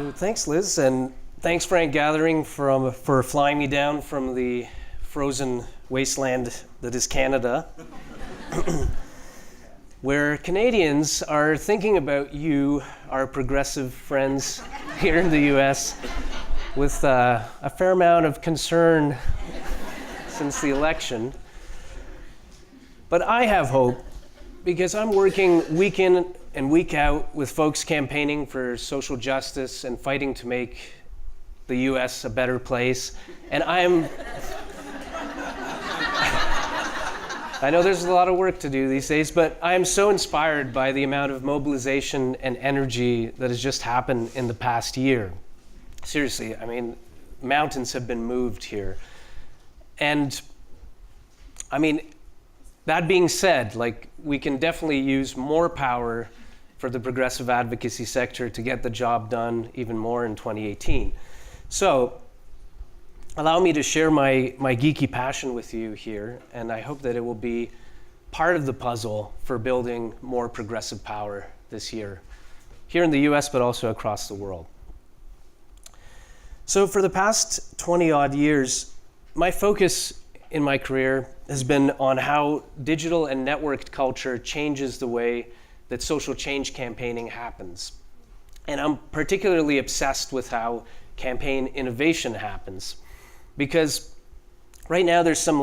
So thanks, Liz, and thanks, Frank Gathering, for flying me down from the frozen wasteland that is Canada, where Canadians are thinking about you, our progressive friends here in the U.S., with a fair amount of concern since the election. But I have hope, because I'm working week in and week out with folks campaigning for social justice and fighting to make the US a better place. And I know there's a lot of work to do these days, but I am so inspired by the amount of mobilization and energy that has just happened in the past year. Seriously, I mean, mountains have been moved here. And I mean, that being said, we can definitely use more power for the progressive advocacy sector to get the job done even more in 2018. So, allow me to share my geeky passion with you here, and I hope that it will be part of the puzzle for building more progressive power this year, here in the US, but also across the world. So for the past 20 odd years, my focus in my career has been on how digital and networked culture changes the way that social change campaigning happens. And I'm particularly obsessed with how campaign innovation happens. Because right now there's some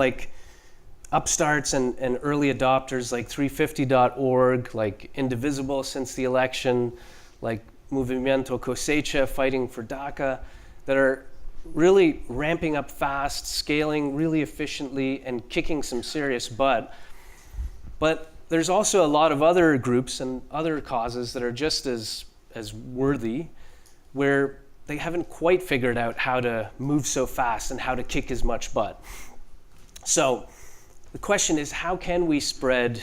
upstarts and early adopters like 350.org, like Indivisible since the election, like Movimiento Cosecha fighting for DACA, that are really ramping up fast, scaling really efficiently, and kicking some serious butt. But there's also a lot of other groups and other causes that are just as worthy, where they haven't quite figured out how to move so fast and how to kick as much butt. So the question is, how can we spread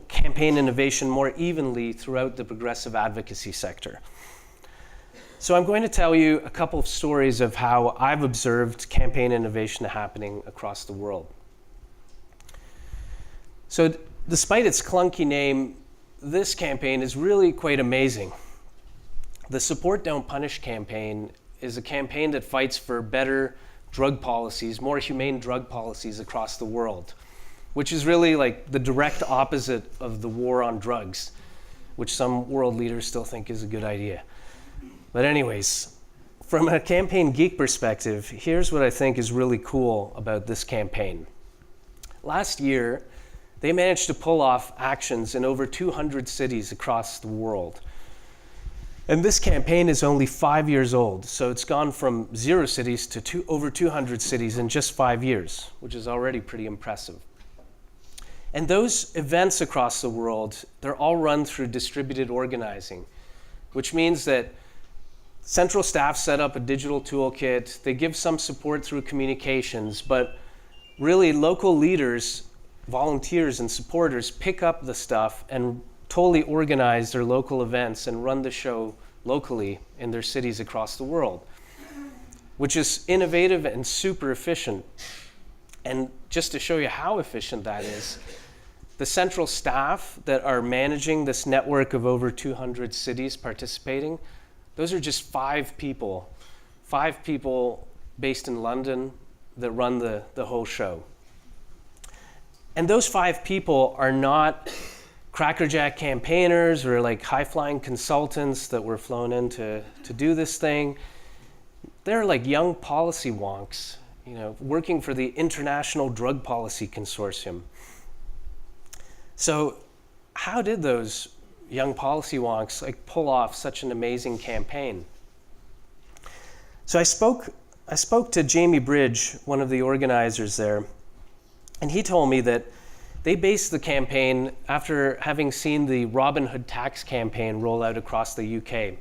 campaign innovation more evenly throughout the progressive advocacy sector? So I'm going to tell you a couple of stories of how I've observed campaign innovation happening across the world. So despite its clunky name, this campaign is really quite amazing. The Support Don't Punish campaign is a campaign that fights for better drug policies, more humane drug policies across the world, which is really like the direct opposite of the war on drugs, which some world leaders still think is a good idea. But anyways, from a campaign geek perspective, here's what I think is really cool about this campaign. Last year, they managed to pull off actions in over 200 cities across the world. And this campaign is only 5 years old, so it's gone from 0 cities to over 200 cities in just 5 years, which is already pretty impressive. And those events across the world, they're all run through distributed organizing, which means that central staff set up a digital toolkit, they give some support through communications, but really local leaders, volunteers and supporters pick up the stuff and totally organize their local events and run the show locally in their cities across the world, which is innovative and super efficient. And just to show you how efficient that is, the central staff that are managing this network of over 200 cities participating, those are just 5 people based in London that run the whole show. And those 5 people are not crackerjack campaigners or like high-flying consultants that were flown in to do this thing. They're like young policy wonks, working for the International Drug Policy Consortium. So how did those young policy wonks pull off such an amazing campaign? So I spoke to Jamie Bridge, one of the organizers there, and he told me that they based the campaign after having seen the Robin Hood tax campaign roll out across the UK.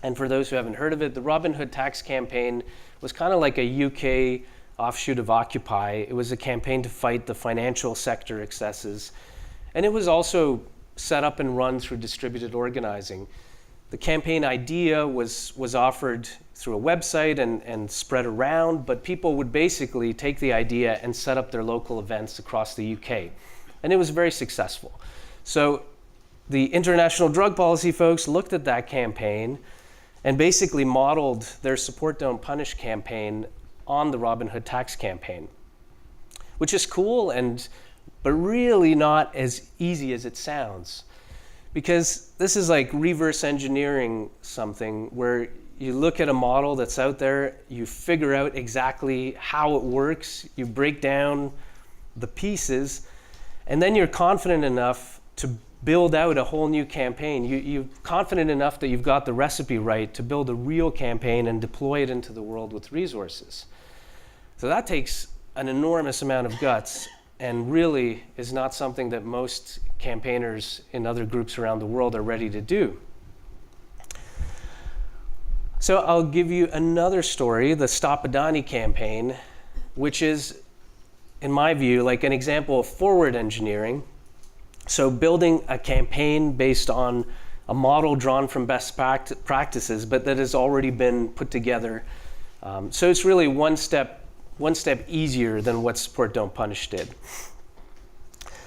And for those who haven't heard of it, the Robin Hood tax campaign was kind of like a UK offshoot of Occupy. It was a campaign to fight the financial sector excesses. And it was also set up and run through distributed organizing. The campaign idea was offered through a website and spread around, but people would basically take the idea and set up their local events across the UK. And it was very successful. So the international drug policy folks looked at that campaign and basically modeled their Support Don't Punish campaign on the Robin Hood tax campaign, which is cool but really not as easy as it sounds, because this is like reverse engineering something where you look at a model that's out there, you figure out exactly how it works, you break down the pieces, and then you're confident enough to build out a whole new campaign. You're confident enough that you've got the recipe right to build a real campaign and deploy it into the world with resources. So that takes an enormous amount of guts, and really is not something that most campaigners in other groups around the world are ready to do. So I'll give you another story, the Stop Adani campaign, which is, in my view, like an example of forward engineering. So building a campaign based on a model drawn from best practices, but that has already been put together. So it's really one step easier than what Support Don't Punish did.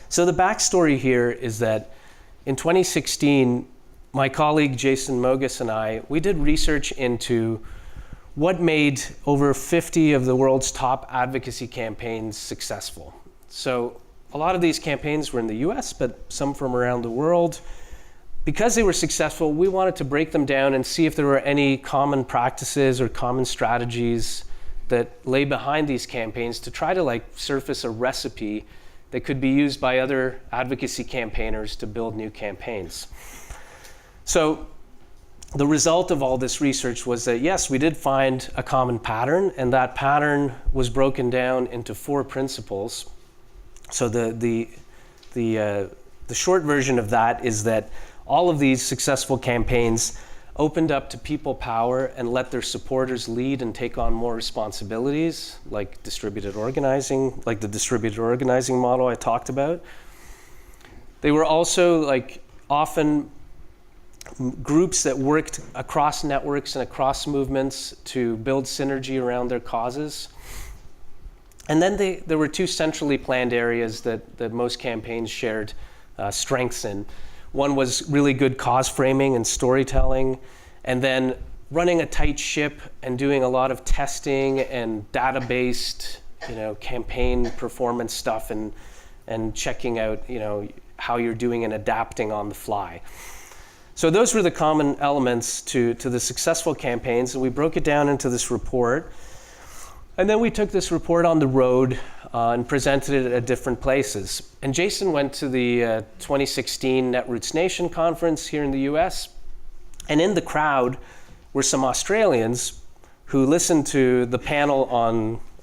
So the backstory here is that in 2016, my colleague Jason Mogus and I, we did research into what made over 50 of the world's top advocacy campaigns successful. So a lot of these campaigns were in the US, but some from around the world. Because they were successful, we wanted to break them down and see if there were any common practices or common strategies that lay behind these campaigns to try to surface a recipe that could be used by other advocacy campaigners to build new campaigns. So the result of all this research was that, yes, we did find a common pattern, and that pattern was broken down into 4 principles. So the short version of that is that all of these successful campaigns opened up to people power and let their supporters lead and take on more responsibilities, like distributed organizing, like the distributed organizing model I talked about. They were also often groups that worked across networks and across movements to build synergy around their causes. And then there were 2 centrally planned areas that most campaigns shared strengths in. One was really good cause framing and storytelling, and then running a tight ship and doing a lot of testing and data-based, campaign performance stuff and checking out, how you're doing and adapting on the fly. So those were the common elements to the successful campaigns, and we broke it down into this report. And then we took this report on the road and presented it at different places. And Jason went to the 2016 Netroots Nation conference here in the US. And in the crowd were some Australians who listened to the panel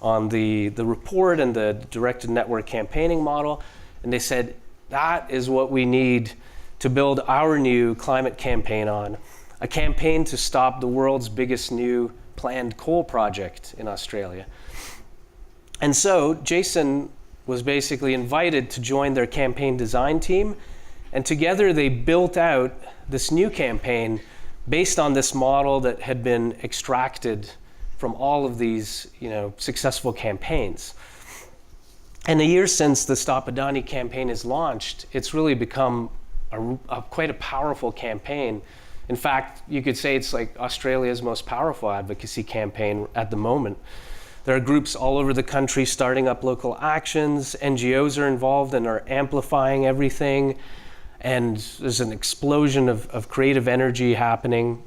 on the report and the directed network campaigning model. And they said, that is what we need to build our new climate campaign on. A campaign to stop the world's biggest new planned coal project in Australia. And so Jason was basically invited to join their campaign design team, and together they built out this new campaign based on this model that had been extracted from all of these, successful campaigns. And a year since the Stop Adani campaign is launched, it's really become quite a powerful campaign. In fact, you could say it's like Australia's most powerful advocacy campaign at the moment. There are groups all over the country starting up local actions. NGOs are involved and are amplifying everything. And there's an explosion of creative energy happening.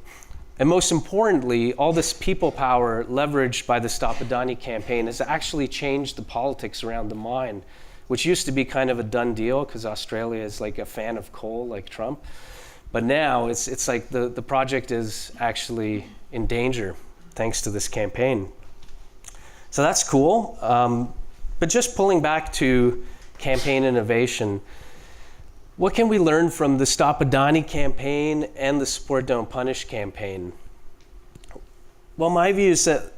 And most importantly, all this people power leveraged by the Stop Adani campaign has actually changed the politics around the mine, which used to be kind of a done deal because Australia is like a fan of coal, like Trump. But now it's like the project is actually in danger thanks to this campaign. So that's cool. But just pulling back to campaign innovation, what can we learn from the Stop Adani campaign and the Support Don't Punish campaign? Well, my view is that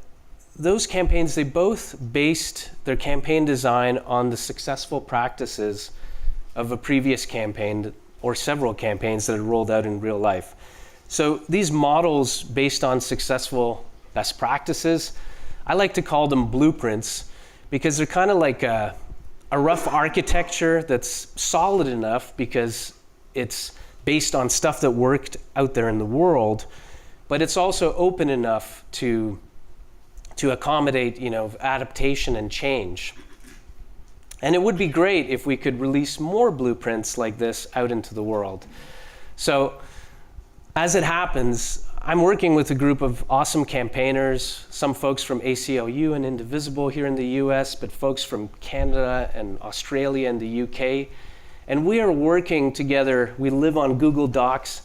those campaigns, they both based their campaign design on the successful practices of a previous campaign or several campaigns that had rolled out in real life. So these models based on successful best practices, I like to call them blueprints because they're kind of like a rough architecture that's solid enough because it's based on stuff that worked out there in the world, but it's also open enough to accommodate, adaptation and change. And it would be great if we could release more blueprints like this out into the world. So as it happens, I'm working with a group of awesome campaigners, some folks from ACLU and Indivisible here in the US, but folks from Canada and Australia and the UK. And we are working together. We live on Google Docs.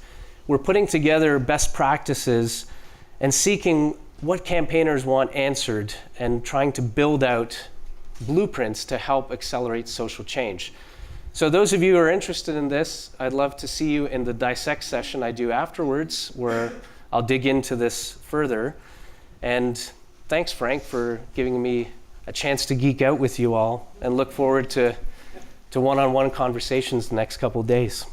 We're putting together best practices and seeking what campaigners want answered and trying to build out blueprints to help accelerate social change. So those of you who are interested in this, I'd love to see you in the Dissect session I do afterwards, where I'll dig into this further. And thanks, Frank, for giving me a chance to geek out with you all, and look forward to one-on-one conversations the next couple of days.